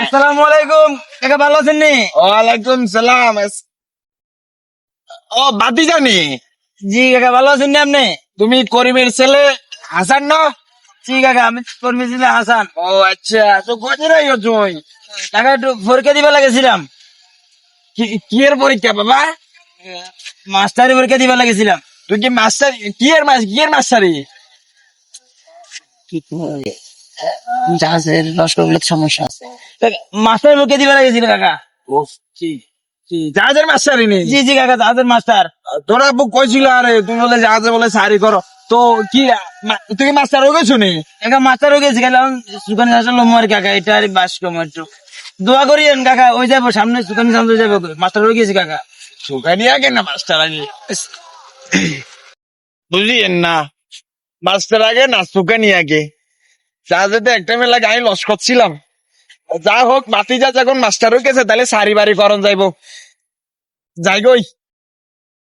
আসসালামু আলাইকুম কাকা, ভালো আছেন নি? ওয়ালাইকুম সালাম। ও বাতি জানি, জি কাকা, ভালো আছেন নি আপনি? তুমি করিমের ছেলে হাসান না? জি কাকা, আমি কর্মী ছিলাম হাসান। ও আচ্ছা, তো কোথায় আইছো তুই? কাকা একটু পরীক্ষা দিবা লাগেছিলাম, কি এর পরীক্ষা বাবা? মাস্টারি পরীক্ষা দিবা লাগেছিলাম। তুই কি মাস্টার? কি এর মাস্টারি? জাহাজের রসগোল্লার সমস্যা আছে, মাস্টারি পরীক্ষা দিবা লাগেছিল কাকা। ও কি কি জাহাজের মাস্টারি নেই? জি জি কাকা, জাহাজের মাস্টার। তোরা বুক কইছিল, আরে তুমি বলে জাহাজে বলে সারি করো। তো কি তুই কি মাস্টার হয়ে গেছো নি? কাকা মাস্টার হয়ে গেছি, কাকা সুখানি আসল আর কাকা, এটা আর বাস কম একটু দোয়া করিয়েন কাকা, ওই যাবো সামনে সুখানি সামনে যাবো, মাস্টার হয়ে গেছি কাকা। সুখানি আগে না মাস্টার আগে? বুঝিয়েন না, মাস্টার আগে না সুখানি আগে। জাহাজেতে একটা মেলা গায়ে লস করছিলাম। যা হোক, মাতিজা যখন মাস্টার হয়ে গেছে তাহলে সারি বাড়ি করন যাইব, যাই গই।